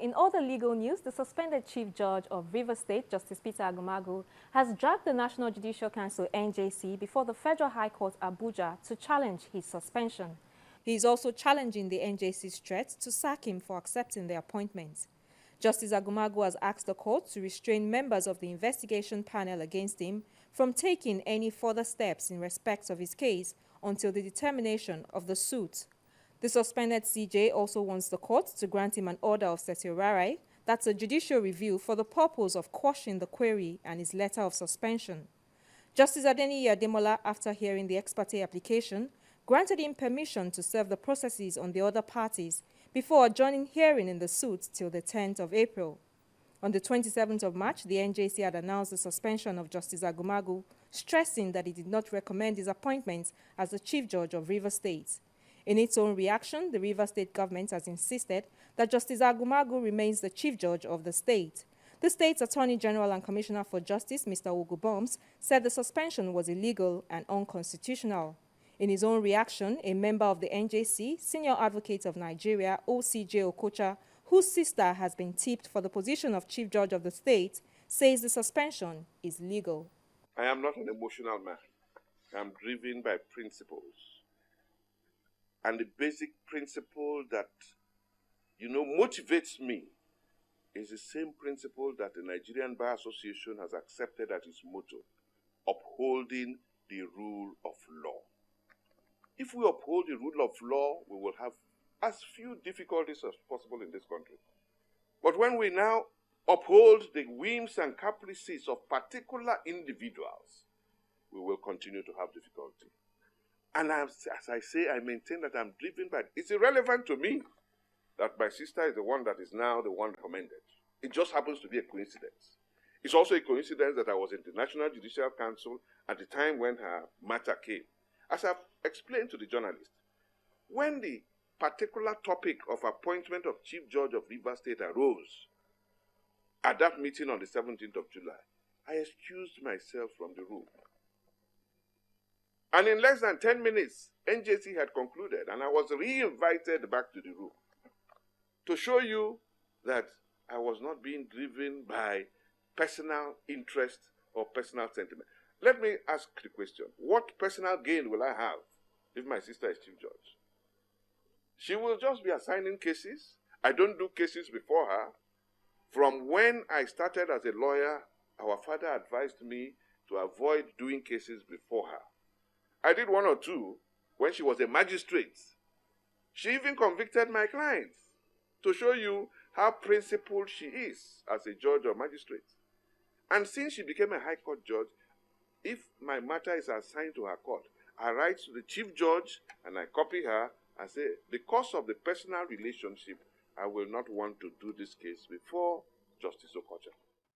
In other legal news, the suspended Chief Judge of Rivers State, Justice Pt.2, has dragged the National Judicial Council (NJC) before the Federal High Court Abuja to challenge his suspension. He is also challenging the NJC's threat to sack him for accepting the appointment. Justice Agumagu has asked the court to restrain members of the investigation panel against him from taking any further steps in respect of his case until the determination of the suit. The suspended CJ also wants the court to grant him an order of certiorari, that's a judicial review for the purpose of quashing the query and his letter of suspension. Justice Adeniyi Ademola, after hearing the ex parte application, granted him permission to serve the processes on the other parties before adjourning hearing in the suit till the 10th of April. On the 27th of March, the NJC had announced the suspension of Justice Agumagu, stressing that it did not recommend his appointment as the Chief Judge of Rivers State. In its own reaction, the Rivers State government has insisted that Justice Agumagu remains the Chief Judge of the state. The state's Attorney General and Commissioner for Justice, Mr. Oguboms, said the suspension was illegal and unconstitutional. In his own reaction, a member of the NJC, Senior Advocate of Nigeria, OCJ Okocha, whose sister has been tipped for the position of Chief Judge of the state, says the suspension is legal. I am not an emotional man. I am driven by principles. And the basic principle that, motivates me is the same principle that the Nigerian Bar Association has accepted as its motto: upholding the rule of law. If we uphold the rule of law, we will have as few difficulties as possible in this country. But when we now uphold the whims and caprices of particular individuals, we will continue to have difficulty. And as I say, I maintain that I'm driven by it. It's irrelevant to me that my sister is the one that is now the one recommended. It just happens to be a coincidence. It's also a coincidence that I was in the National Judicial Council at the time when her matter came. As I've explained to the journalist, when the particular topic of appointment of Chief Judge of Rivers State arose at that meeting on the 17th of July, I excused myself from the room. And in less than 10 minutes, NJC had concluded, and I was re-invited back to the room to show you that I was not being driven by personal interest or personal sentiment. Let me ask the question: what personal gain will I have if my sister is Chief Judge? She will just be assigning cases. I don't do cases before her. From when I started as a lawyer, our father advised me to avoid doing cases before her. I did one or two when she was a magistrate. She even convicted my clients, to show you how principled she is as a judge or magistrate. And since she became a high court judge, if my matter is assigned to her court, I write to the chief judge and I copy her and say, because of the personal relationship, I will not want to do this case before Justice Okocha.